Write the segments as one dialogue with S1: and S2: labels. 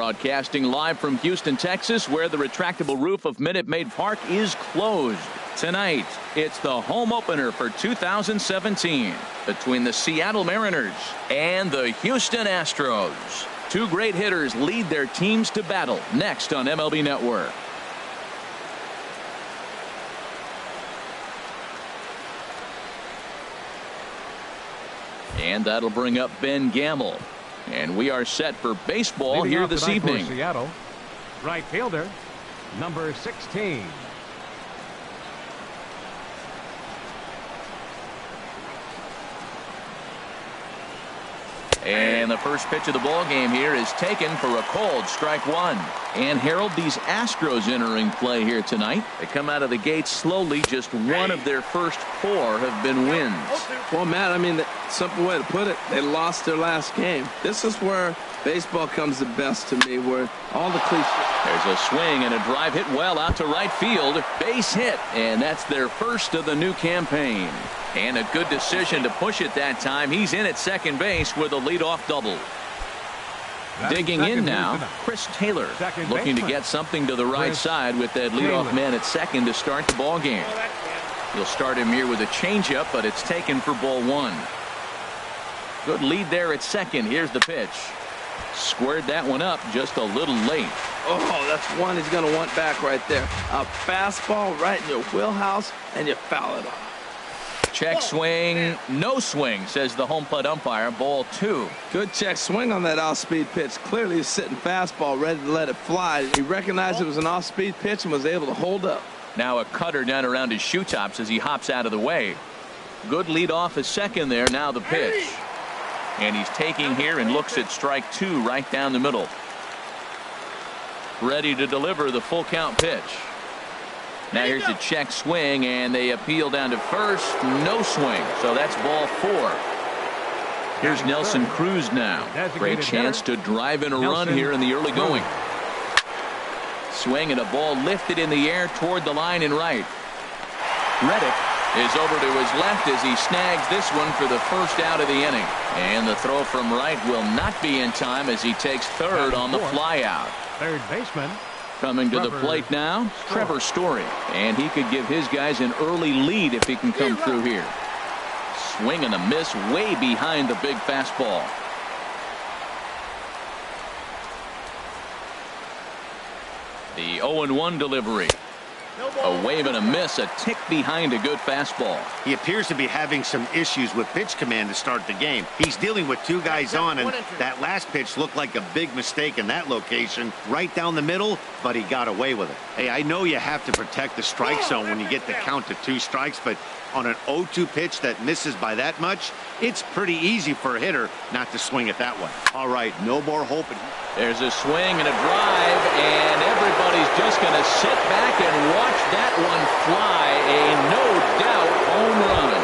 S1: Broadcasting live from Houston, Texas, where the retractable roof of Minute Maid Park is closed. Tonight, it's the home opener for 2017 between the Seattle Mariners and the Houston Astros. Two great hitters lead their teams to battle next on MLB Network. And that'll bring up Ben Gamble. And we are set for baseball here this evening.
S2: Seattle, right fielder, number 16.
S1: And the first pitch of the ball game here is taken for a called strike one. And Harold, these Astros entering play here tonight. They come out of the gate slowly. Just one of their first four have been wins.
S3: Well, Matt, I mean, the simple way to put it, they lost their last game. This is where baseball comes the best to me, where all the cliches.
S1: There's a swing and a drive hit well out to right field. Base hit, and that's their first of the new campaign. And a good decision to push it that time. He's in at second base with a leadoff double. Digging in now, Chris Taylor, looking to get something to the right side with that leadoff man at second to start the ball game. He'll start him here with a changeup, but it's taken for ball one. Good lead there at second. Here's the pitch. Squared that one up just a little late.
S3: Oh, that's one he's going to want back right there. A fastball right in your wheelhouse, and you foul it off.
S1: Check swing, no swing, says the home plate umpire. Ball two.
S3: Good check swing on that off-speed pitch. Clearly he's sitting fastball, ready to let it fly. He recognized it was an off-speed pitch and was able to hold up.
S1: Now a cutter down around his shoe tops as he hops out of the way. Good lead off at second there. Now the pitch. And he's taking here and looks at strike two right down the middle. Ready to deliver the full count pitch. Now here's a check swing, and they appeal down to first. No swing, so that's ball four. Here's Nelson Cruz now. Great chance to drive in a run here in the early going. Swing and a ball lifted in the air toward the line and right. Reddick is over to his left as he snags this one for the first out of the inning. And the throw from right will not be in time as he takes third on the fly out.
S2: Third baseman.
S1: Coming to the plate now, Trevor Story. And he could give his guys an early lead if he can come through here. Swing and a miss way behind the big fastball. The 0-1 delivery. A wave and a miss, a tick behind a good fastball.
S4: He appears to be having some issues with pitch command to start the game. He's dealing with two guys on, and that last pitch looked like a big mistake in that location, right down the middle, but he got away with it. Hey, I know you have to protect the strike zone when you get the count to 2 strikes, but on an 0-2 pitch that misses by that much, it's pretty easy for a hitter not to swing at that one. All right, no more hoping.
S1: There's a swing and a drive, and everybody's just going to sit back and watch that one fly. A no-doubt home run.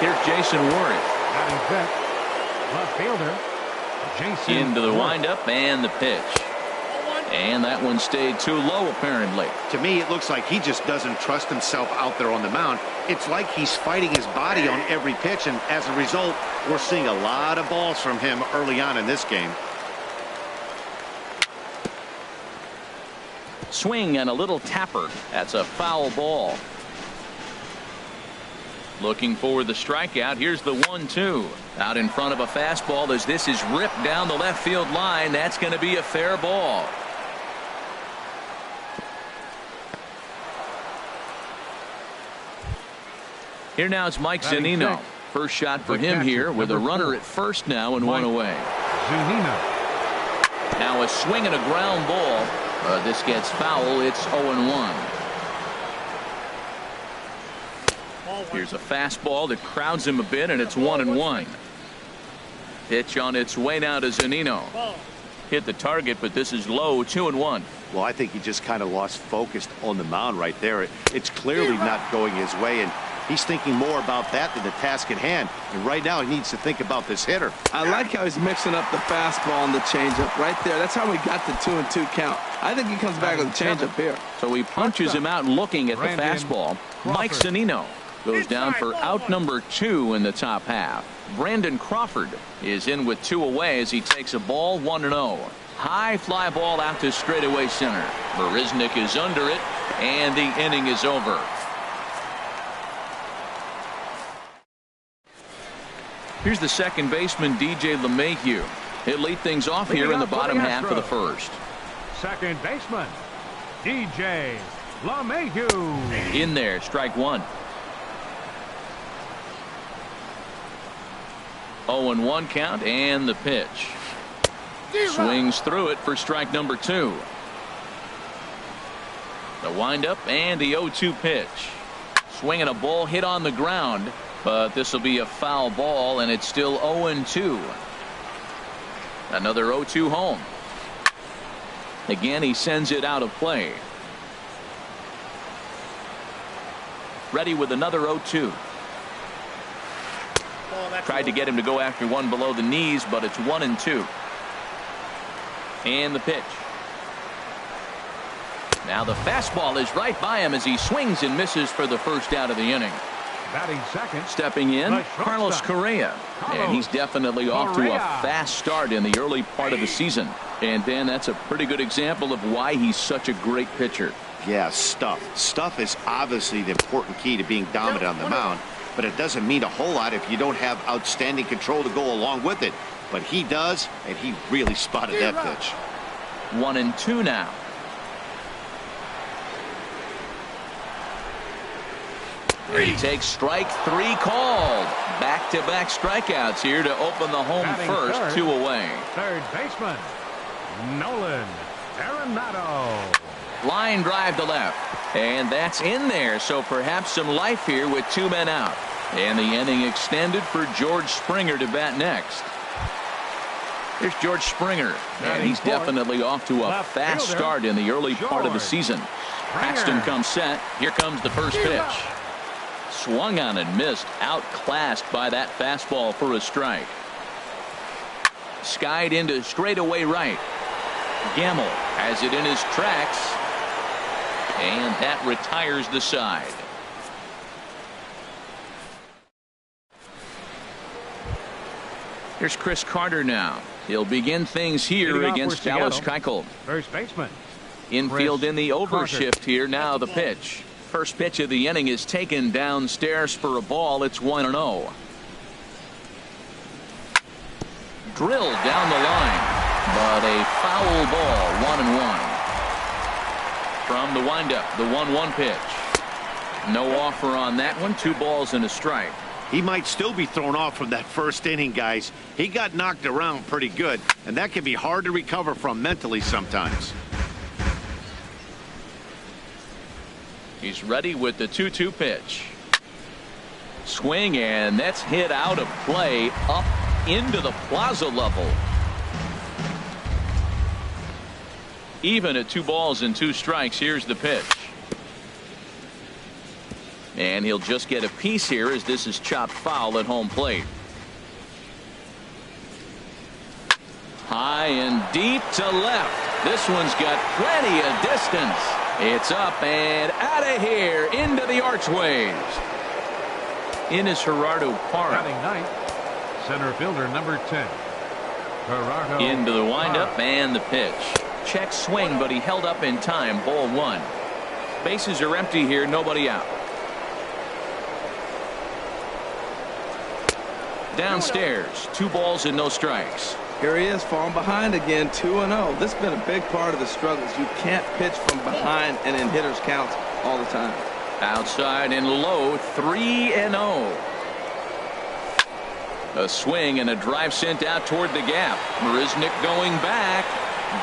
S1: Here's Jason Worth.
S2: Batting fifth, left fielder, Jason
S1: into the
S2: Worth.
S1: windup and the pitch. And that one stayed too low, apparently.
S4: To me, it looks like he just doesn't trust himself out there on the mound. It's like he's fighting his body on every pitch, and as a result, we're seeing a lot of balls from him early on in this game.
S1: Swing and a little tapper. That's a foul ball. Looking for the strikeout. Here's the 1-2. Out in front of a fastball as this is ripped down the left field line. That's going to be a fair ball. Here now is Mike Zunino. First shot for him here with a runner at first now and one away.
S2: Zunino.
S1: Now a swing and a ground ball. This gets foul. It's 0-1. Here's a fastball that crowds him a bit, and it's 1-1. Pitch on its way now to Zunino. Hit the target, but this is low. 2-1.
S4: Well, I think he just kind of lost focus on the mound right there. It's clearly not going his way, and he's thinking more about that than the task at hand. And right now he needs to think about this hitter.
S3: I like how he's mixing up the fastball and the changeup right there. That's how we got the 2-2 count. I think he comes back with a changeup here.
S1: So he punches him out looking at the fastball. Mike Zunino. goes down for out number 2 in the top half. Brandon Crawford is in with 2 away as he takes a ball 1-0. High fly ball out to straightaway center. Marisnick is under it, and the inning is over. Here's the second baseman, DJ LeMahieu. He'll lead things off here in the bottom half of the first.
S2: Second baseman, DJ LeMahieu.
S1: In there, strike 1. 0-1 count, and the pitch. Swings through it for strike number 2. The windup and the 0-2 pitch. Swinging a ball hit on the ground, but this will be a foul ball, and it's still 0-2. Another 0-2 home. Again, he sends it out of play. Ready with another 0-2. Tried to get him to go after one below the knees, but it's 1-2. And the pitch. Now the fastball is right by him as he swings and misses for the first out of the inning.
S2: Batting second.
S1: Stepping in, Carlos Correa. And he's definitely off to a fast start in the early part of the season. And Dan, that's a pretty good example of why he's such a great pitcher.
S4: Yeah, stuff. Stuff is obviously the important key to being dominant on the mound, but it doesn't mean a whole lot if you don't have outstanding control to go along with it. But he does, and he really spotted that pitch.
S1: 1-2 now. And he takes strike 3 called. Back-to-back strikeouts here to open the home first, third, 2 away.
S2: Third baseman, Nolan Arenado.
S1: Line drive to left. And that's in there, so perhaps some life here with 2 men out. And the inning extended for George Springer to bat next. Here's George Springer, and he's definitely off to a fast start in the early part of the season. Paxton comes set. Here comes the first pitch. Swung on and missed, outclassed by that fastball for a strike. Skied into straightaway right. Gamble has it in his tracks, and that retires the side. Here's Chris Carter now. He'll begin things here against Dallas Keuchel.
S2: First baseman.
S1: Infield in the overshift here. Now the pitch. First pitch of the inning is taken downstairs for a ball. It's 1-0. Drilled down the line, but a foul ball. 1-1. From the windup, the 1-1 pitch. No offer on that one. 2 balls and a strike.
S4: He might still be thrown off from that first inning, guys. He got knocked around pretty good, and that can be hard to recover from mentally sometimes.
S1: He's ready with the 2-2 pitch. Swing, and that's hit out of play up into the plaza level. Even at 2 balls and 2 strikes. Here's the pitch. And he'll just get a piece here as this is chopped foul at home plate. High and deep to left. This one's got plenty of distance. It's up and out of here into the archways. In is Gerardo Parra.
S2: Batting ninth, center fielder number 10. Gerardo
S1: into the windup
S2: Parra.
S1: And the pitch. Check swing, but he held up in time. Ball 1. Bases are empty here. Nobody out. Downstairs, 2 balls and no strikes.
S3: Here he is, falling behind again, 2-0. This has been a big part of the struggles. You can't pitch from behind and in hitters' counts all the time.
S1: Outside and low, 3-0. A swing and a drive sent out toward the gap. Marisnick going back.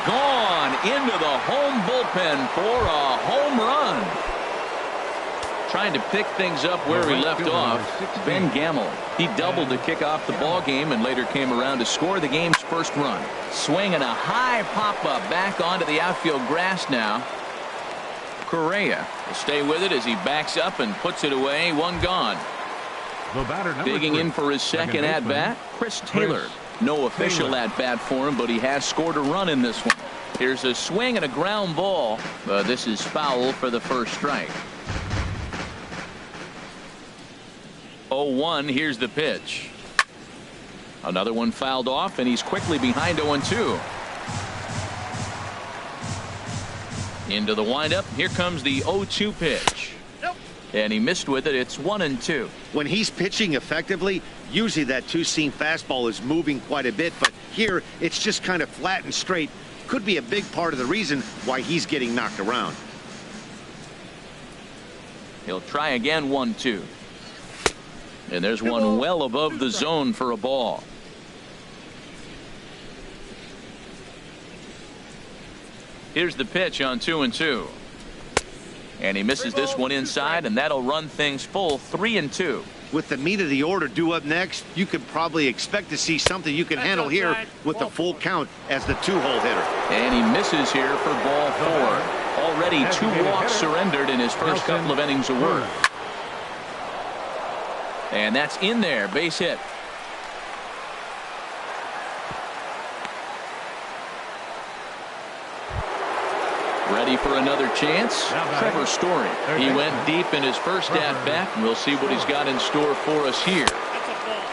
S1: Gone into the home bullpen for a home run. Trying to pick things up where he left off. Ben Gamble. He doubled to kick off the ball game and later came around to score the game's first run. Swing and a high pop-up back onto the outfield grass now. Correa will stay with it as he backs up and puts it away. 1 gone. Digging in for his second at-bat, Chris Taylor. No official at-bat for him, but he has scored a run in this one. Here's a swing and a ground ball, but this is foul for the first strike. 0-1. Here's the pitch. Another one fouled off, and he's quickly behind 0-2. Into the windup. Here comes the 0-2 pitch. And he missed with it. It's 1-2.
S4: When he's pitching effectively, usually that two-seam fastball is moving quite a bit, but here it's just kind of flat and straight. Could be a big part of the reason why he's getting knocked around.
S1: He'll try again. 1-2. And there's one well above the zone for a ball. Here's the pitch on 2-2. And he misses this one inside, and that'll run things full. 3-2.
S4: With the meat of the order due up next, you could probably expect to see something you can handle here with the full count as the two-hole hitter.
S1: And he misses here for ball 4. Already 2 walks surrendered in his first couple of innings of work. And that's in there. Base hit. Ready for another chance. Trevor Story. He went deep in his first at-bat. We'll see what he's got in store for us here.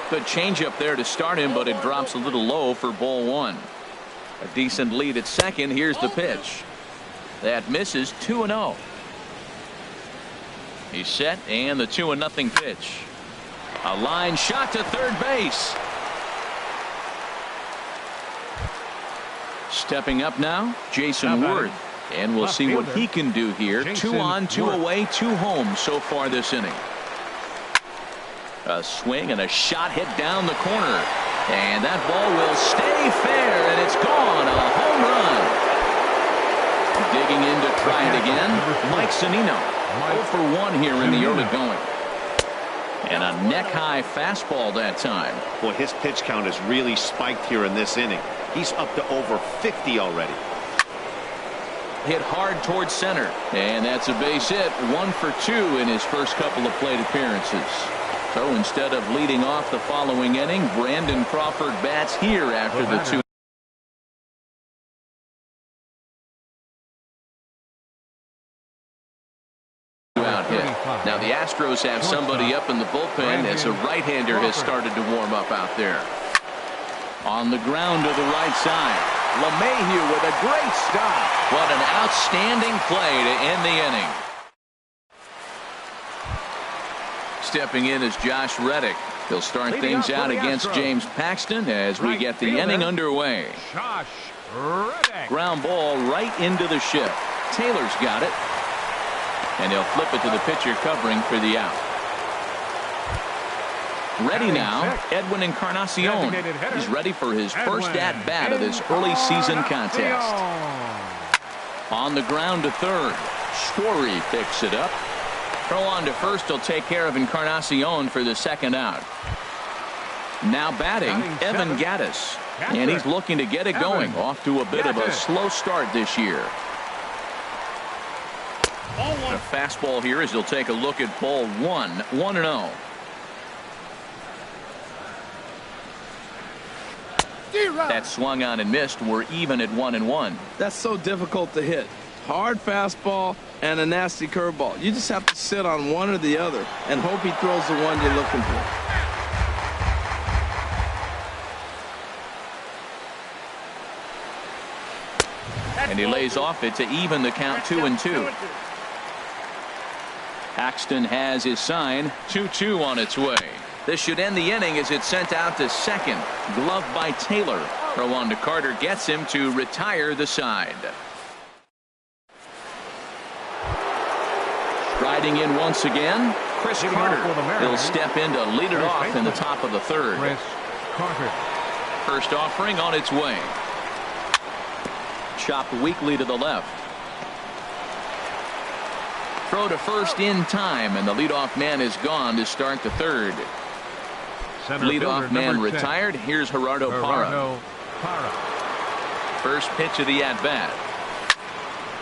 S1: Good changeup there to start him, but it drops a little low for ball 1. A decent lead at second. Here's the pitch. That misses. 2-0. He's set, and the 2-0 pitch. A line shot to third base. Stepping up now, Jason Worth. And we'll see what he can do here. 2 on, 2 away, 2 home so far this inning. A swing and a shot hit down the corner. And that ball will stay fair, and it's gone. A home run. Digging in to try it again, Mike Zunino. 0 for 1 here in the early going. And a neck-high fastball that time.
S4: Boy, his pitch count has really spiked here in this inning. He's up to over 50 already.
S1: Hit hard towards center, and that's a base hit. 1 for 2 in his first couple of plate appearances. So instead of leading off the following inning, Brandon Crawford bats here after the 2 out hit. Now the Astros have somebody up in the bullpen as a right-hander has started to warm up out there. On the ground to the right side. LeMahieu with a great stop. What an outstanding play to end the inning. Stepping in is Josh Reddick. He'll start things out against James Paxton as we get the inning underway.
S2: Josh Reddick.
S1: Ground ball right into the shift. Taylor's got it. And he'll flip it to the pitcher covering for the out. Ready now, Edwin Encarnacion. He's ready for his first at-bat of this early season contest. On the ground to third. Story picks it up. Throw on to first will take care of Encarnacion for the second out. Now batting, Evan Gattis. And he's looking to get it going. Off to a bit of a slow start this year. A fastball here as he'll take a look at ball 1. 1-0. That swung on and missed. We're even at 1-1.
S3: That's so difficult to hit. Hard fastball and a nasty curveball. You just have to sit on one or the other and hope he throws the one you're looking for.
S1: And he lays off it to even the count. 2-2. Paxton has his sign. 2-2 on its way. This should end the inning as it's sent out to second. Glove by Taylor. Throw on to Carter gets him to retire the side. Riding in once again, Chris Carter. He'll step in to lead it off in the top of the third.
S2: Chris Carter.
S1: First offering on its way. Chopped weakly to the left. Throw to first in time, and the leadoff man is gone to start the third. Leadoff man retired. Here's Gerardo Parra. First pitch of the at-bat.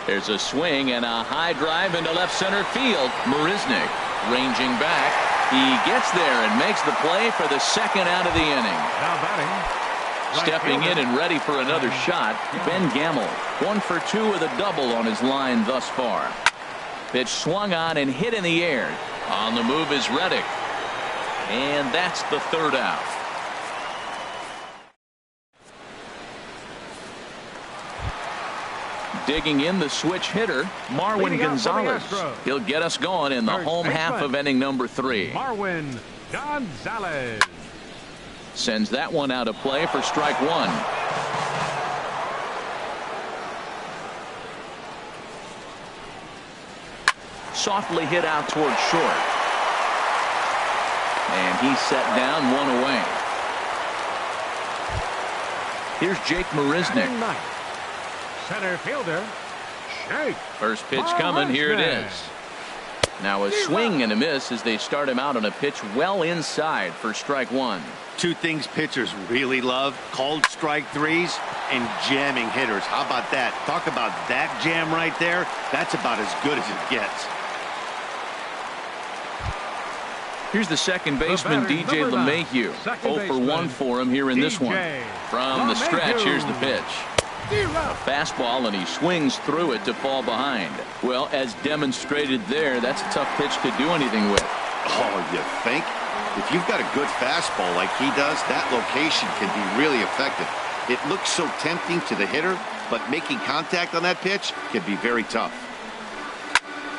S1: There's a swing and a high drive into left center field. Marisnick ranging back. He gets there and makes the play for the second out of the inning.
S2: Now batting.
S1: Stepping in and ready for another shot, Ben Gamel. 1 for 2 with a double on his line thus far. Pitch swung on and hit in the air. On the move is Reddick. And that's the third out. Digging in the switch hitter, Marwin Gonzalez. He'll get us going in the home half of inning number 3.
S2: Marwin Gonzalez
S1: sends that one out of play for strike 1. Softly hit out toward short. And he's set down, 1 away. Here's Jake Marisnick.
S2: Center fielder, Shake.
S1: First pitch coming. Here it is. Now a swing and a miss as they start him out on a pitch well inside for strike 1.
S4: Two things pitchers really love: called strike threes and jamming hitters. How about that? Talk about that jam right there. That's about as good as it gets.
S1: Here's the second baseman, DJ LeMahieu. 0 for 1 for him here in this one. From the stretch, here's the pitch. A fastball, and he swings through it to fall behind. Well, as demonstrated there, that's a tough pitch to do anything with.
S4: Oh, you think? If you've got a good fastball like he does, that location can be really effective. It looks so tempting to the hitter, but making contact on that pitch can be very tough.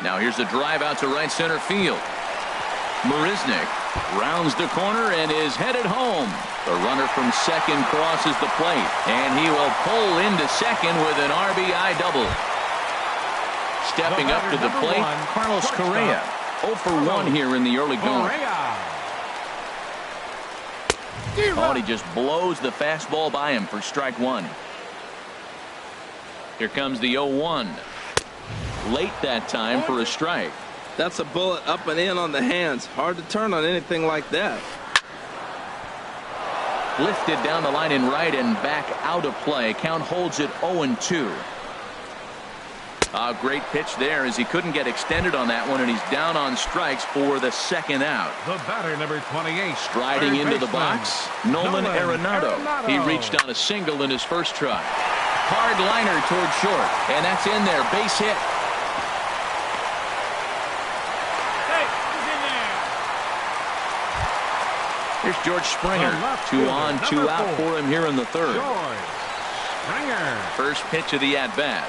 S1: Now here's a drive out to right center field. Marisnick rounds the corner and is headed home. The runner from second crosses the plate, and he will pull into second with an RBI double. Stepping up to the plate, Carlos Correa. 0 for 1 here in the early going. Oh, he just blows the fastball by him for strike 1. Here comes the 0-1. Late that time for a strike.
S3: That's a bullet up and in on the hands. Hard to turn on anything like that.
S1: Lifted down the line in right and back out of play. Count holds it 0-2. A great pitch there as he couldn't get extended on that one, and he's down on strikes for the second out.
S2: The batter, number 28.
S1: Striding into the box, Nolan Arenado. He reached on a single in his first try. Hard liner toward short, and that's in there. Base hit. Here's George Springer. 2 on, 2 out for him here in the third. First pitch of the at-bat.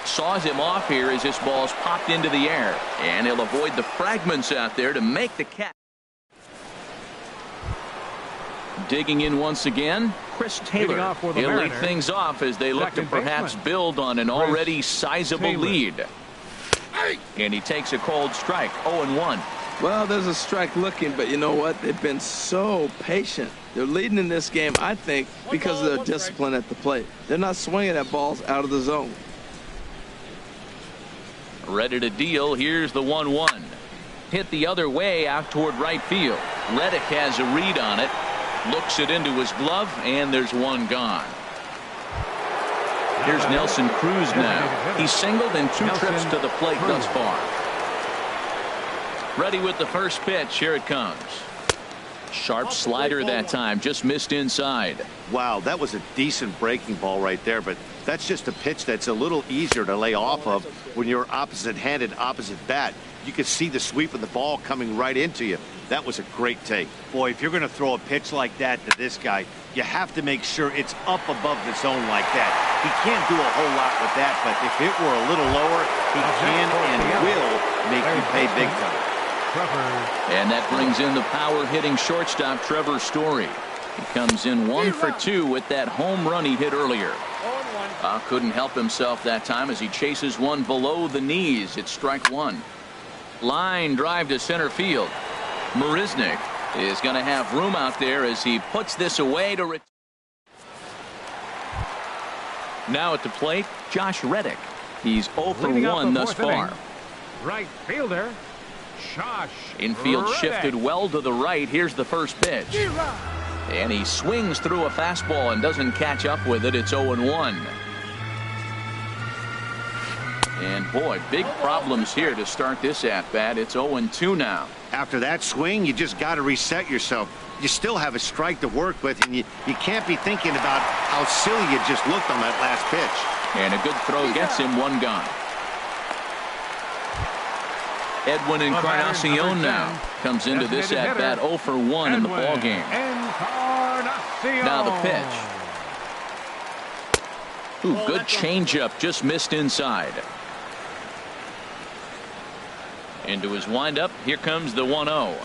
S1: Saws him off here as this ball's popped into the air. And he'll avoid the fragments out there to make the catch. Digging in once again, Chris Taylor. He'll lead things off as they look to perhaps build on an already sizable lead. And he takes a cold strike, 0-1.
S3: Well, there's a strike looking, but you know what? They've been so patient. They're leading in this game, I think, because of their discipline at the plate. They're not swinging at balls out of the zone.
S1: Ready to deal. Here's the 1-1. Hit the other way out toward right field. Reddick has a read on it. Looks it into his glove, and there's one gone. Here's Nelson Cruz now. He's singled in 2 trips to the plate thus far. Ready with the first pitch. Here it comes. Sharp slider that time. Just missed inside.
S4: Wow, that was a decent breaking ball right there, but that's just a pitch that's a little easier to lay off of when you're opposite-handed, opposite bat. You could see the sweep of the ball coming right into you. That was a great take. Boy, if you're going to throw a pitch like that to this guy, you have to make sure it's up above the zone like that. He can't do a whole lot with that, but if it were a little lower, he can and will make you pay big time.
S1: And that brings in the power-hitting shortstop, Trevor Story. He comes in 1 for 2 with that home run he hit earlier. Couldn't help himself that time as he chases one below the knees. It's strike 1. Line drive to center field. Marisnick is going to have room out there as he puts this away to now at the plate, Josh Reddick. He's 0 for 1 thus far.
S2: Right fielder, Josh
S1: Infield
S2: Reddick.
S1: shifted well to the right. Here's the first pitch. And he swings through a fastball and doesn't catch up with it. It's 0-1. And boy, big problems here to start this at-bat. It's 0-2 now.
S4: After that swing, you just got to reset yourself. You still have a strike to work with, and you can't be thinking about how silly you just looked on that last pitch.
S1: And a good throw gets him 1 gone. Edwin Encarnacion now comes into this at bat 0 for 1 in the ball game. Now the pitch. Ooh, good changeup, just missed inside. Into his windup. Here comes the 1-0.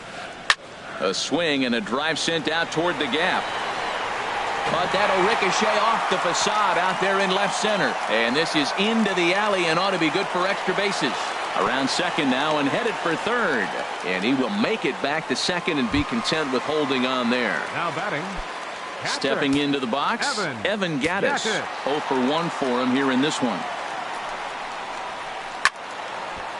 S1: A swing and a drive sent out toward the gap. But that'll ricochet off the facade out there in left center. And this is into the alley and ought to be good for extra bases. Around second now and headed for third. And he will make it back to second and be content with holding on there.
S2: Now batting.
S1: Stepping into the box, Evan Gattis. 0 for 1 for him here in this one.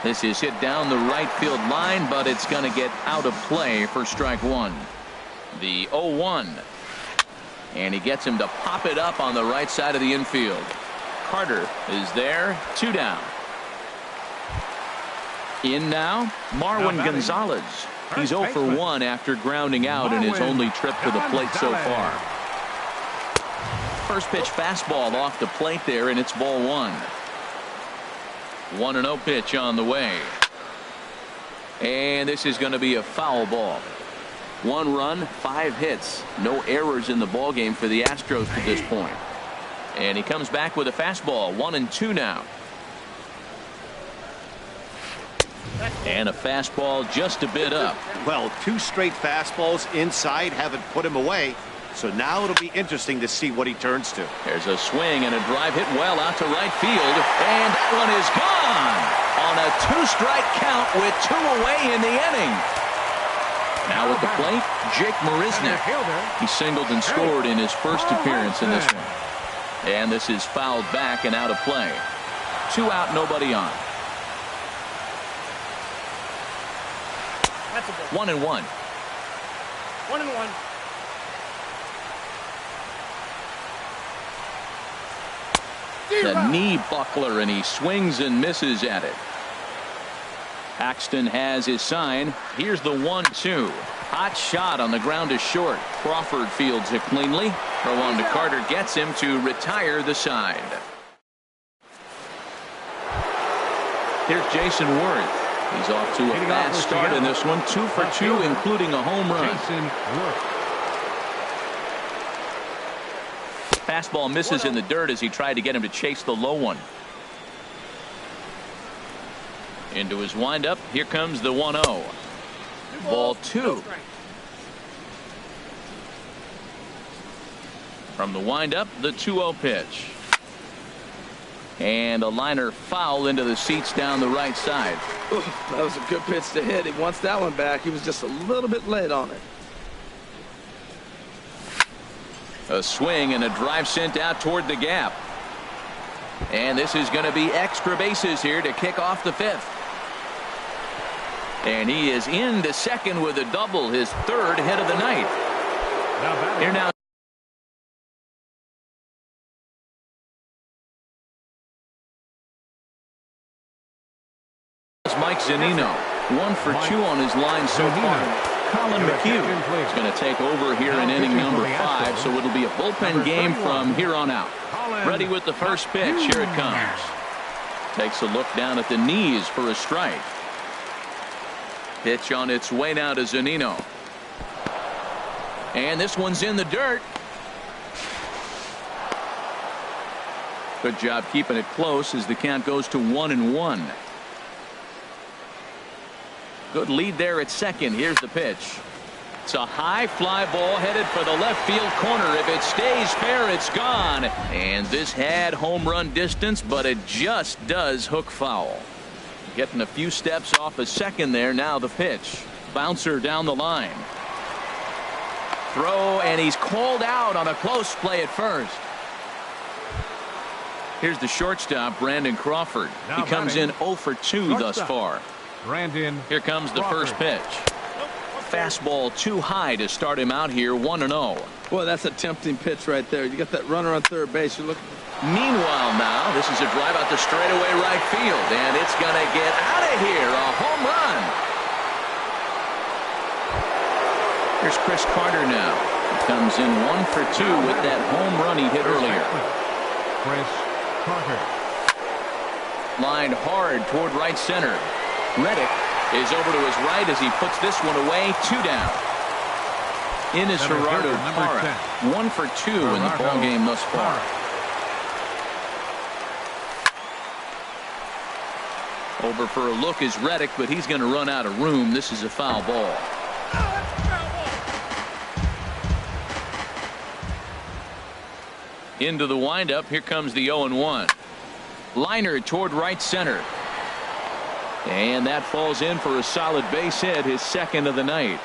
S1: This is hit down the right field line, but it's going to get out of play for strike one. The 0-1. And he gets him to pop it up on the right side of the infield. Carter is there. 2 down. In now, Marwin Gonzalez. He's 0 for 1 after grounding out in his only trip to the plate so far. First pitch fastball off the plate there, and it's ball 1. 1-0 pitch on the way. And this is going to be a foul ball. 1 run, 5 hits. No errors in the ball game for the Astros to this point. And he comes back with a fastball. 1-2 now. And a fastball just a bit up.
S4: Well, 2 straight fastballs inside haven't put him away. So now it'll be interesting to see what he turns to.
S1: There's a swing and a drive hit well out to right field. And that one is gone on a 2-strike count with 2 away in the inning. Now at the plate, Jake Marisnick. He singled and scored in his first appearance in this one. And this is fouled back and out of play. 2 out, nobody on. 1-1.
S5: 1-1.
S1: The knee buckler, and he swings and misses at it. Paxton has his sign. Here's the 1-2. Hot shot on the ground is short. Crawford fields it cleanly. Throw on to Carter gets him to retire the side. Here's Jason Worth. He's off to a fast start in this one. 2 for 2, including a home run.
S2: Jason Worth.
S1: Fastball misses in the dirt as he tried to get him to chase the low one. Into his windup. Here comes the 1-0. Ball 2. From the windup, the 2-0 pitch. And a liner foul into the seats down the right side.
S3: Ooh, that was a good pitch to hit. He wants that one back. He was just a little bit late on it.
S1: A swing and a drive sent out toward the gap. And this is going to be extra bases here to kick off the 5th. And he is into second with a double, his 3rd hit of the night. Here now. Mike Zunino, 1 for 2 on his line so far. Colin McHugh is going to take over here in inning number 5, so it'll be a bullpen game from here on out. Ready with the first pitch. Here it comes. Takes a look down at the knees for a strike. Pitch on its way now to Zunino. And this one's in the dirt. Good job keeping it close as the count goes to 1-1. Good lead there at second. Here's the pitch. It's a high fly ball headed for the left field corner. If it stays fair, it's gone. And this had home run distance, but it just does hook foul. Getting a few steps off a second there. Now the pitch. Bouncer down the line. Throw, and he's called out on a close play at first. Here's the shortstop, Brandon Crawford. He comes in 0 for 2 thus far.
S2: Brandon.
S1: Here comes the
S2: Crawford.
S1: first pitch. Fastball too high to start him out here. 1-0.
S3: Boy, that's a tempting pitch right there. You got that runner on third base. You're looking.
S1: Meanwhile now, this is a drive out the straightaway right field, and it's going to get out of here. A home run. Here's Chris Carter now. He comes in 1 for 2 with that home run he hit earlier.
S2: Chris Carter.
S1: Lined hard toward right center. Reddick is over to his right as he puts this one away. 2 down. In is Gerardo Parra. 1 for 2 in the ball game thus far. Over for a look is Reddick, but he's going to run out of room. This is a foul ball. Into the windup. Here comes the 0-1. Liner toward right center. And that falls in for a solid base hit, his second of the night.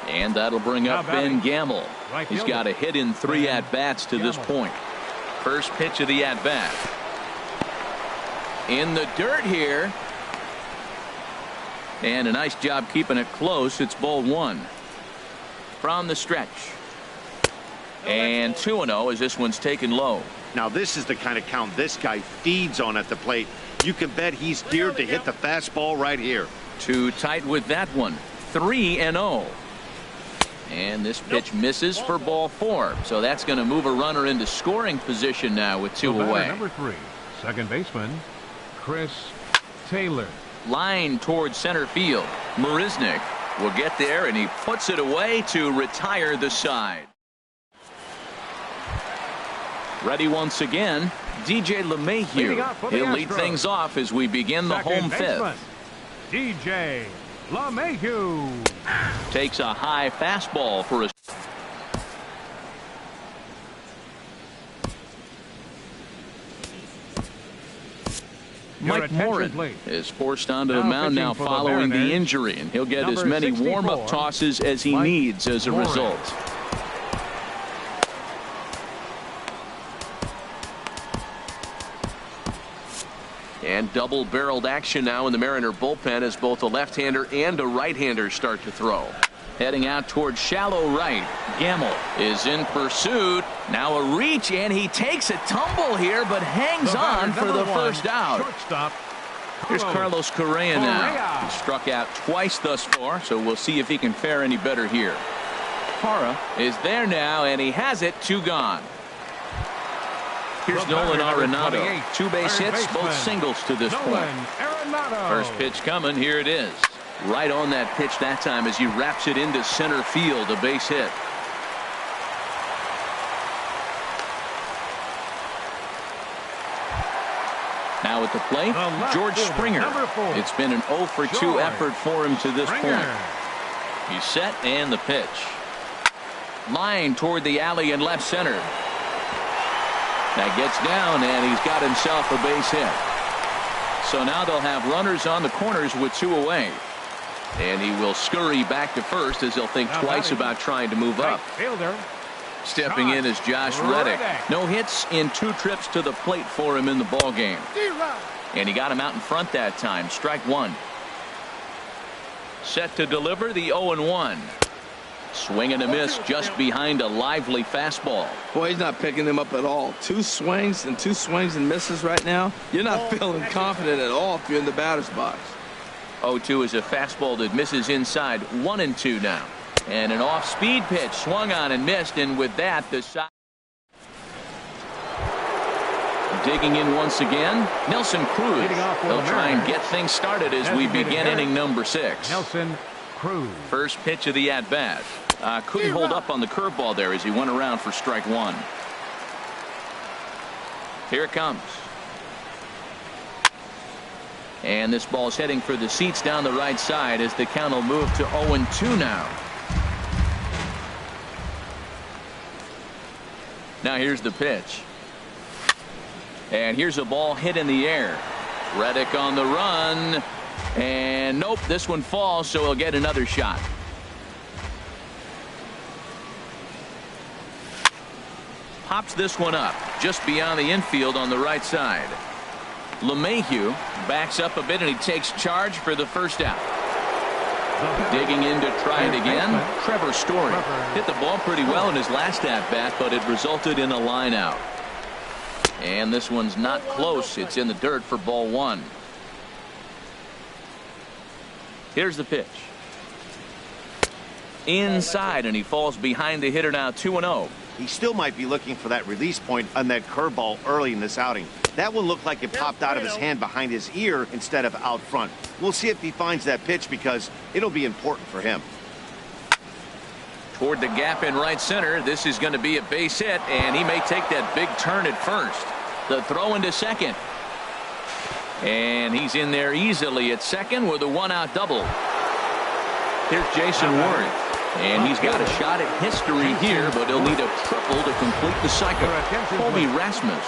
S1: And that'll bring up Ben Gamble. He's got a hit in 3 at-bats to this point. First pitch of the at-bat. In the dirt here. And a nice job keeping it close. It's ball 1. From the stretch. And 2-0 as this one's taken low.
S4: Now this is the kind of count this guy feeds on at the plate. You can bet he's geared to hit the fastball right here.
S1: Too tight with that one. 3-0. And this pitch misses for ball 4. So that's going to move a runner into scoring position now with 2 away.
S2: Number 3, second baseman, Chris Taylor.
S1: Line towards center field. Marisnik will get there, and he puts it away to retire the side. Ready once again, DJ LeMahieu. He'll lead things off as we begin the home fifth.
S2: DJ LeMahieu
S1: takes a high fastball for a Mike Morin is forced onto the mound now following the injury, and he'll get as many warm-up tosses as he needs as a result. And double-barreled action now in the Mariner bullpen as both a left-hander and a right-hander start to throw. Heading out towards shallow right. Gamble is in pursuit. Now a reach, and he takes a tumble here, but hangs on for the first out.
S2: Shortstop.
S1: Here's Carlos Correa now. He struck out twice thus far, so we'll see if he can fare any better here. Parra is there now, and he has it. 2 gone. Here's Nolan Arenado. 2 base hits, both singles to this point. First pitch coming. Here it is. Right on that pitch that time as he wraps it into center field. A base hit. Now at the plate, George Springer. It's been an 0 for 2 effort for him to this point. He's set, and the pitch. Line toward the alley in left center. That gets down, and he's got himself a base hit. So now they'll have runners on the corners with 2 away. And he will scurry back to first as he'll think twice about trying to move up. Stepping in is Josh Reddick. No hits in 2 trips to the plate for him in the ball game. And he got him out in front that time. Strike 1. Set to deliver the 0-1. Swing and a miss just behind a lively fastball.
S3: Boy, he's not picking them up at all. 2 swings and misses right now. You're not feeling confident at all if you're in the batter's box.
S1: 0-2 is a fastball that misses inside. 1-2 now. And an off-speed pitch swung on and missed, and with that the side. Digging in once again, Nelson Cruz. They'll try and get things started as we begin inning number 6.
S2: Nelson Cruz.
S1: First pitch of the at-bat. Couldn't hold up on the curveball there as he went around for strike 1. Here it comes. And this ball's heading for the seats down the right side as the count will move to 0-2 now. Now here's the pitch. And here's a ball hit in the air. Reddick on the run. And nope, this one falls, so he'll get another shot. Pops this one up just beyond the infield on the right side. LeMahieu backs up a bit, and he takes charge for the first out. Digging in to try it again, Trevor Story. Hit the ball pretty well in his last at-bat, but it resulted in a line out. And this one's not close. It's in the dirt for ball 1. Here's the pitch. Inside, and he falls behind the hitter now. 2-0.
S4: he still might be looking for that release point on that curveball early in this outing. That one looked like it popped out of his hand behind his ear instead of out front. We'll see if he finds that pitch because it'll be important for him.
S1: Toward the gap in right center. This is going to be a base hit, and he may take that big turn at first. The throw into second. And he's in there easily at second with a one-out double. Here's Jason Worth. And he's got a shot at history here, but he'll need a triple to complete the cycle. Colby Rasmus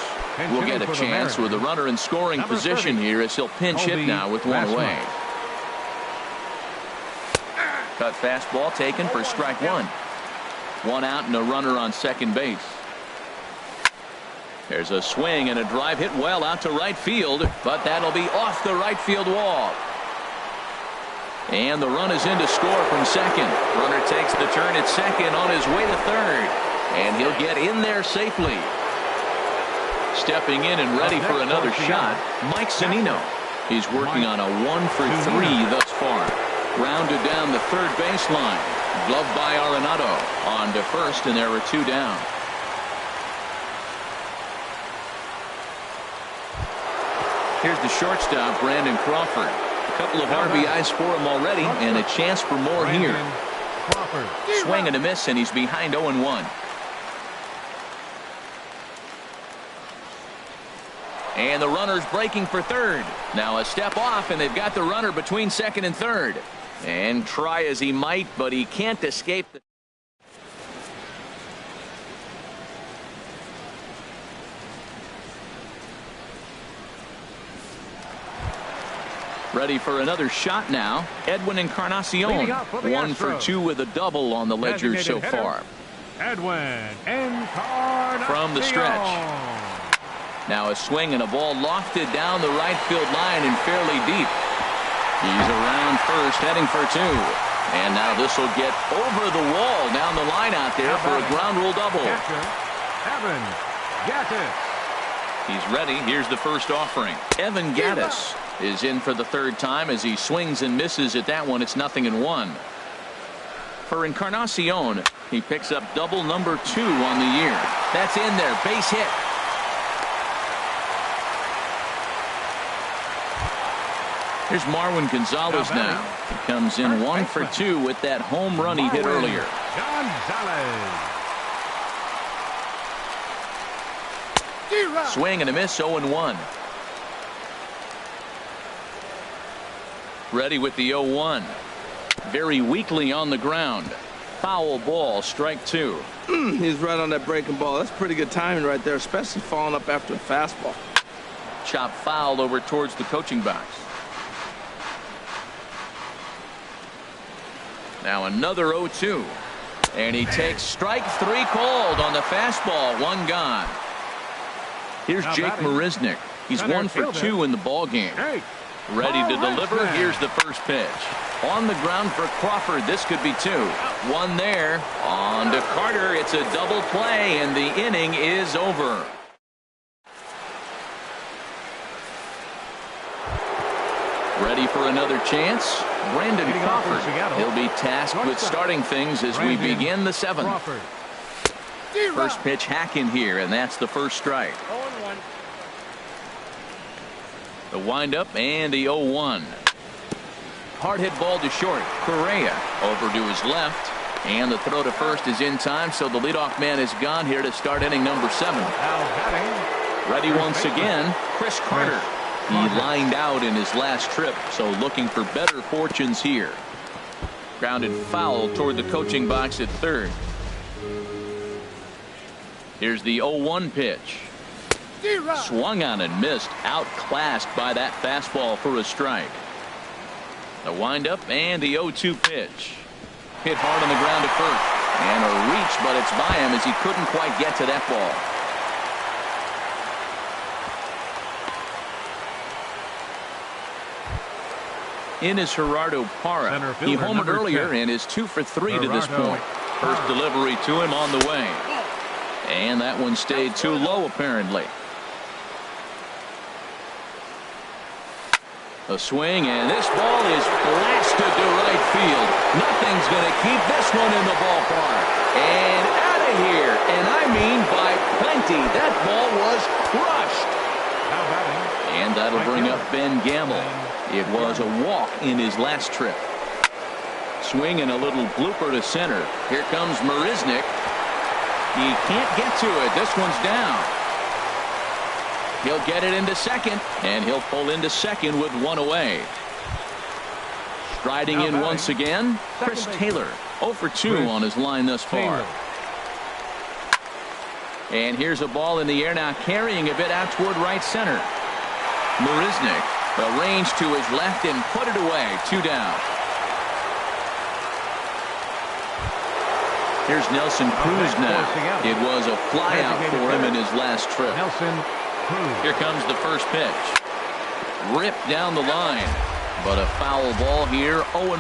S1: will get a chance with a runner in scoring position here as he'll pinch hit now with one away. Cut fastball taken for strike one. One out and a runner on second base. There's a swing and a drive hit well out to right field, but that'll be off the right field wall. And the run is in to score from second. Runner takes the turn at second on his way to third. And he'll get in there safely. Stepping in and ready for another shot, Mike Zunino. He's working on a 1-for-3 thus far. Grounded down the third baseline. Gloved by Arenado. On to first, and there are two down. Here's the shortstop, Brandon Crawford. A couple of RBIs for him already, and a chance for more here. Swing and a miss, and he's behind 0-1. And the runner's breaking for third. Now a step off, and they've got the runner between second and third. And try as he might, but he can't escape the... Ready for another shot now. Edwin Encarnacion. 1 for 2 with a double on the ledger so far.
S2: Edwin Encarnacion.
S1: From the stretch. Now a swing and a ball lofted down the right field line and fairly deep. He's around first, heading for two. And now this will get over the wall down the line out there for a ground rule double.
S2: Evan Gattis.
S1: He's ready. Here's the first offering. Evan Gattis is in for the third time as he swings and misses at that one. It's 0-1. For Encarnacion, he picks up double number 2 on the year. That's in there. Base hit. Here's Marwin Gonzalez now. He comes in 1 for 2 with that home run he hit earlier. Swing and a miss, 0-1. Ready with the 0-1. Very weakly on the ground. Foul ball, strike 2.
S3: He's right on that breaking ball. That's pretty good timing right there, especially following up after a fastball.
S1: Chop fouled over towards the coaching box. Now another 0-2. And he takes strike 3 called on the fastball. One gone. Here's Jake Marisnick. He's 1 for 2 in the ball game. Ready to deliver. Here's the first pitch. On the ground for Crawford. This could be 2. One there. On to Carter. It's a double play, and the inning is over. Ready for another chance. Brandon Crawford. He'll be tasked with starting things as we begin the 7th. First pitch hack in here, and that's the first strike. The windup and the 0-1. Hard hit ball to short. Correa over to his left. And the throw to first is in time, so the leadoff man is gone here to start inning number 7. Ready once again, Chris Carter. He lined out in his last trip, so looking for better fortunes here. Grounded foul toward the coaching box at third. Here's the 0-1 pitch. Swung on and missed. Outclassed by that fastball for a strike. The windup and the 0-2 pitch. Hit hard on the ground at first. And a reach, but it's by him as he couldn't quite get to that ball. In is Gerardo Parra. He homered earlier and is 2 for 3 to this point. First delivery to him on the way. And that one stayed too low apparently. A swing, and this ball is blasted to right field. Nothing's going to keep this one in the ballpark. And out of here, and I mean by plenty. That ball was crushed.
S2: Now batting.
S1: And that'll bring up Ben Gamble. It was a walk in his last trip. Swing and a little blooper to center. Here comes Marisnick. He can't get to it. This one's down. He'll get it into second, and he'll pull into second with one away. Striding in once again, Chris Taylor. 0 for 2 on his line thus far. And here's a ball in the air now, carrying a bit out toward right center. Marisnick arranged to his left and put it away. 2 down. Here's Nelson Cruz now. It was a flyout for him in his last trip. Here comes the first pitch. Ripped down the line. But a foul ball here, 0-1.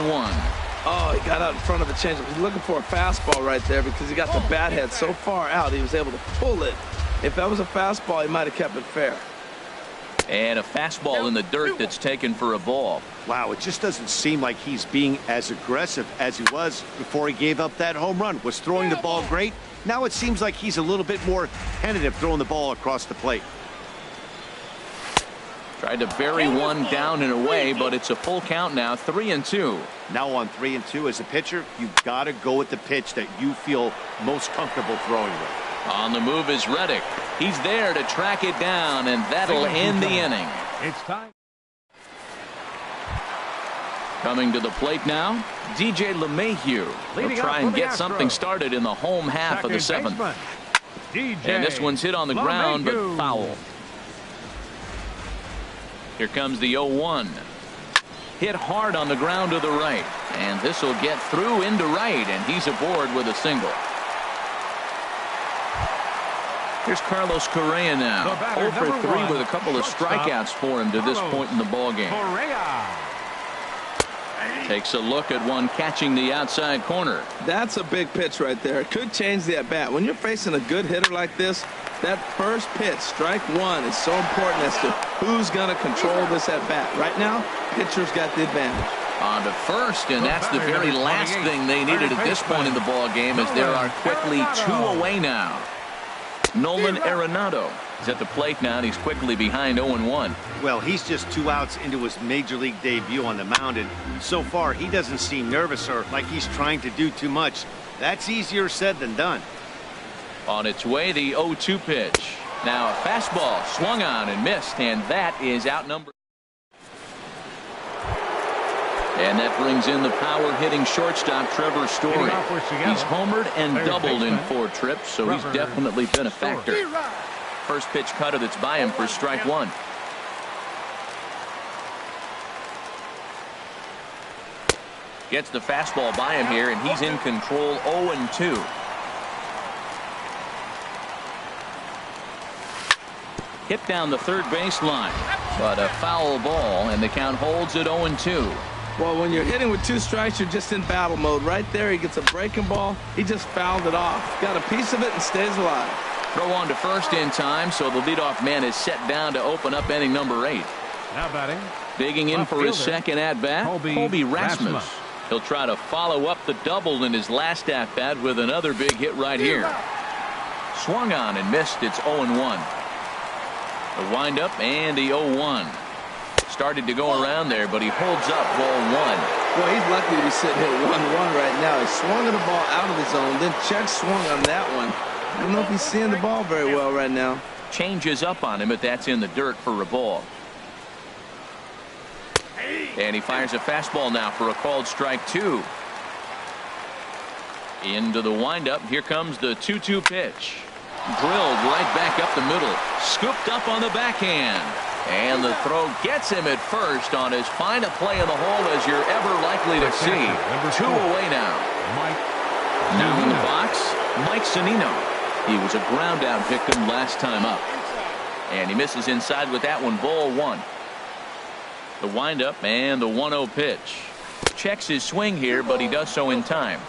S3: Oh, he got out in front of the changeup. He's looking for a fastball right there because he got the bat head so far out he was able to pull it. If that was a fastball, he might have kept it fair.
S1: And a fastball in the dirt that's taken for a ball.
S4: Wow, it just doesn't seem like he's being as aggressive as he was before he gave up that home run. Was throwing the ball great. Now it seems like he's a little bit more tentative throwing the ball across the plate.
S1: Tried to bury one down and away, but it's a full count now, 3-2.
S4: Now on 3-2 as a pitcher, you've got to go with the pitch that you feel most comfortable throwing with.
S1: On the move is Reddick. He's there to track it down, and that'll end the inning.
S2: It's time.
S1: Coming to the plate now, DJ LeMahieu will try and get something started in the home half of the seventh. And this one's hit on the ground, but foul. Here comes the 0-1. Hit hard on the ground to the right. And this will get through into right, and he's aboard with a single. Here's Carlos Correa now. 0 for 3 with a couple of strikeouts for him to this point in the ballgame. Takes a look at one catching the outside corner.
S3: That's a big pitch right there. It could change the at-bat. When you're facing a good hitter like this, that first pitch, strike one, is so important as to who's going to control this at-bat. Right now, pitcher's got the advantage.
S1: On to first, and that's the very last thing they needed at this point in the ballgame, as there are quickly 2 away now. Nolan Arenado is at the plate now, and he's quickly behind 0-1.
S4: Well, he's just 2 outs into his major league debut on the mound, and so far he doesn't seem nervous or like he's trying to do too much. That's easier said than done.
S1: On its way, the 0-2 pitch. Now a fastball swung on and missed, and that is outnumbered. And that brings in the power-hitting shortstop, Trevor Story. He's homered and doubled in 4 trips, so he's definitely been a factor. First pitch cutter that's by him for strike one. Gets the fastball by him here, and he's in control, 0-2. Hit down the third baseline, but a foul ball, and the count holds at 0-2.
S3: Well, when you're hitting with 2 strikes, you're just in battle mode. Right there, he gets a breaking ball. He just fouled it off. Got a piece of it and stays alive.
S1: Throw on to first in time, so the leadoff man is set down to open up inning number 8.
S2: Now batting.
S1: Digging in for his second at-bat, Colby Rasmus. He'll try to follow up the double in his last at-bat with another big hit right here. Swung on and missed. It's 0-1. The windup and the 0-1. Started to go around there, but he holds up ball 1.
S3: Boy, he's lucky to be sitting here 1-1 right now. He swung at the ball out of the zone, then check swung on that one. I don't know if he's seeing the ball very well right now.
S1: Changes up on him, but that's in the dirt for a ball. And he fires a fastball now for a called strike 2. Into the windup. Here comes the 2-2 pitch. Drilled right back up the middle. Scooped up on the backhand. And the throw gets him at first on as fine a play in the hole as you're ever likely to see. 2 away now. Now in the box, Mike Zunino. He was a ground out victim last time up. And he misses inside with that one, ball 1. The windup and the 1-0 pitch. Checks his swing here, but he does so in time.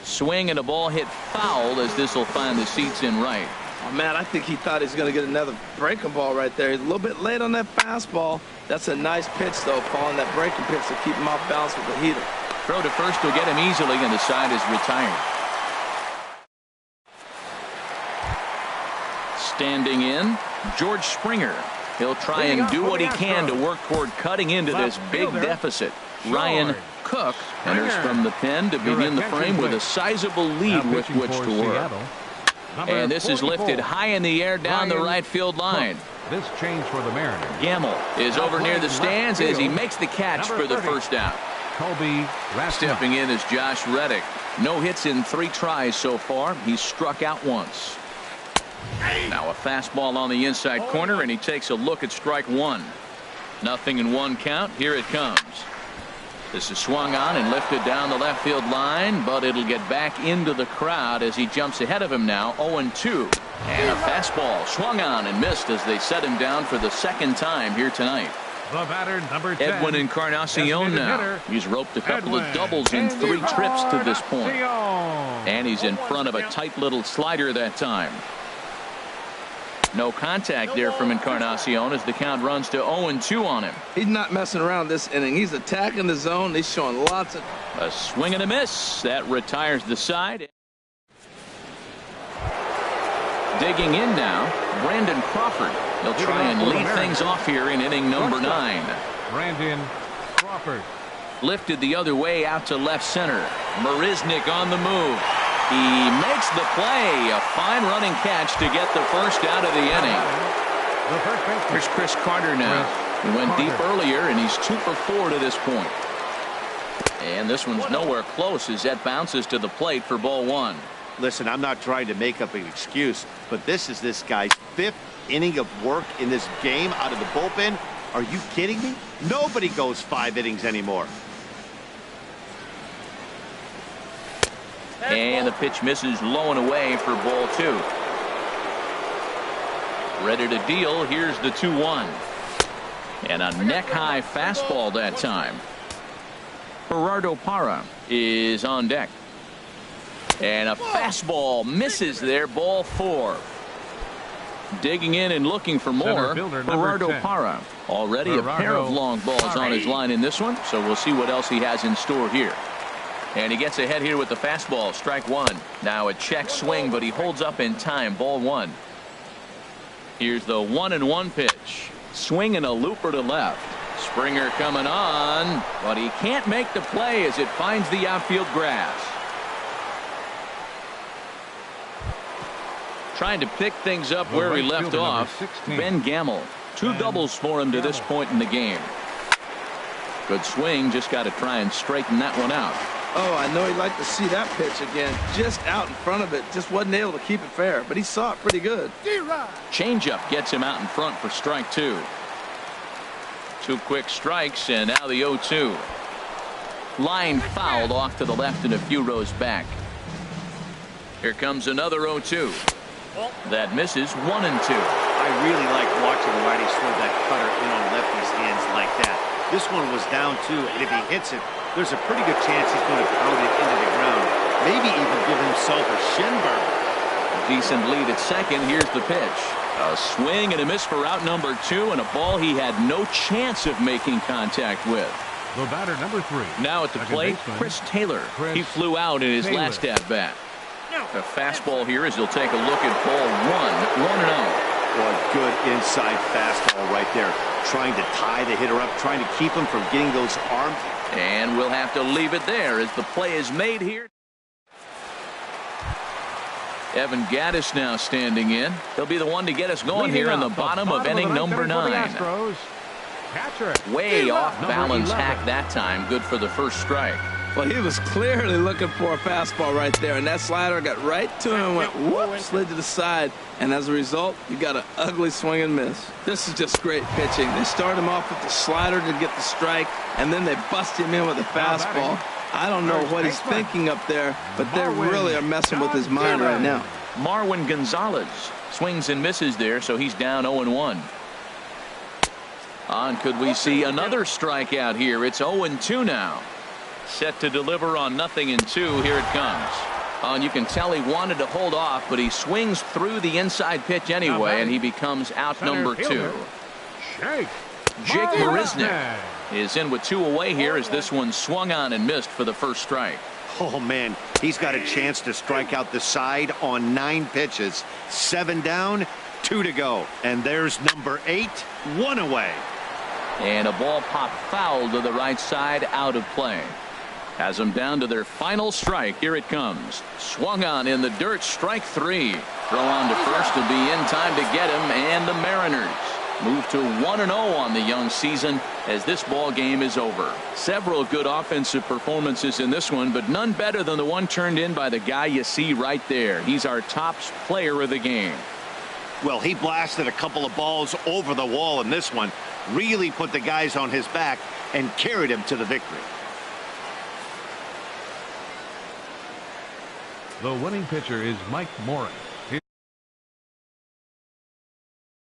S1: Swing and a ball hit foul, as this will find the seats in right.
S3: Oh, man, I think he thought he was going to get another breaking ball right there. He's a little bit late on that fastball. That's a nice pitch, though, calling that breaking pitch to keep him off balance with the heater.
S1: Throw to first will get him easily, and the side is retired. Standing in, George Springer. He'll try and do what he can to work toward cutting into this big deficit. Ryan Cook enters from the pen to begin the frame with a sizable lead with which to work. And this is lifted high in the air down the right field line.
S2: This change for the Mariners.
S1: Gamble is over near the stands as he makes the catch for the first out. Stepping in is Josh Reddick. No hits in 3 tries so far. He's struck out once. Now a fastball on the inside corner, and he takes a look at strike 1. 0-1 count. Here it comes. This is swung on and lifted down the left field line, but it'll get back into the crowd as he jumps ahead of him now. 0-2. And a fastball swung on and missed as they set him down for the second time here tonight.
S2: The batter, number 10.
S1: Edwin Encarnacion now. He's roped a couple of doubles in 3 trips to this point. And he's in front of a tight little slider that time. No contact there from Encarnacion as the count runs to 0-2 on him.
S3: He's not messing around this inning. He's attacking the zone. He's showing lots of...
S1: A swing and a miss. That retires the side. Digging in now, Brandon Crawford. He'll try and lead things off here in inning number 9.
S2: Brandon Crawford.
S1: Lifted the other way out to left center. Marisnick on the move. He makes the play. A fine running catch to get the first out of the inning. Here's Chris Carter now. He went deep earlier, and he's 2 for 4 to this point. And this one's nowhere close as that bounces to the plate for ball 1.
S4: Listen, I'm not trying to make up an excuse, but this is this guy's 5th inning of work in this game out of the bullpen. Are you kidding me? Nobody goes 5 innings anymore.
S1: And the pitch misses low and away for ball 2. Ready to deal. Here's the 2-1. And a neck-high fastball that time. Gerardo Parra is on deck. And a fastball misses there. Ball 4. Digging in and looking for more. Gerardo Parra. Already a pair of long balls on his line in this one. So we'll see what else he has in store here. And he gets ahead here with the fastball. Strike 1. Now a check swing, but he holds up in time. Ball 1. Here's the 1-1 pitch. Swing and a looper to left. Springer coming on, but he can't make the play as it finds the outfield grass. Trying to pick things up where he left off. Ben Gamble. 2 doubles for him to this point in the game. Good swing. Just got to try and straighten that one out.
S3: Oh, I know he'd like to see that pitch again. Just out in front of it. Just wasn't able to keep it fair, but he saw it pretty good.
S1: Changeup gets him out in front for strike 2. 2 quick strikes, and now the 0-2. Line fouled off to the left and a few rows back. Here comes another 0-2. That misses. 1-2.
S4: I really like watching righty swing that cutter in on lefty's hands like that. This one was down 2, and if he hits it, there's a pretty good chance he's going to pound it into the ground. Maybe even give himself a shin burn.
S1: Decent lead at second. Here's the pitch. A swing and a miss for out number 2, and a ball he had no chance of making contact with.
S2: The batter, number 3.
S1: Now at the plate, Chris Taylor. He flew out in his last at-bat. A fastball here as he'll take a look at ball 1. 1-0.
S4: Well, a good inside fastball right there. Trying to tie the hitter up, trying to keep him from getting those arms.
S1: And we'll have to leave it there as the play is made here. Evan Gaddis now standing in. He'll be the one to get us going here in the bottom of inning number 9. Way off balance hack that time. Good for the first strike.
S3: Well, he was clearly looking for a fastball right there, and that slider got right to him and went whoop, slid to the side, and as a result, you got an ugly swing and miss. This is just great pitching. They start him off with the slider to get the strike, and then they bust him in with a fastball. I don't know what he's thinking up there, but they really are messing with his mind right now.
S1: Marwin Gonzalez swings and misses there, so he's down 0-1. On, could we see another strikeout here? It's 0-2 now. Set to deliver on 0-2. Here it comes. And you can tell he wanted to hold off, but he swings through the inside pitch anyway, and he becomes out number 2. Jake Marisnick is in with 2 away here as this one swung on and missed for the first strike.
S4: Oh, man, he's got a chance to strike out the side on 9 pitches. 7 down, 2 to go. And there's number 8, 1 away.
S1: And a ball popped foul to the right side, out of play. Has them down to their final strike. Here it comes. Swung on in the dirt, strike 3. Throw on to first will be in time to get him, and the Mariners move to 1-0 on the young season as this ball game is over. Several good offensive performances in this one, but none better than the one turned in by the guy you see right there. He's our top player of the game.
S4: Well, he blasted a couple of balls over the wall in this one, really put the guys on his back and carried him to the victory.
S2: The winning pitcher is Mike Morris.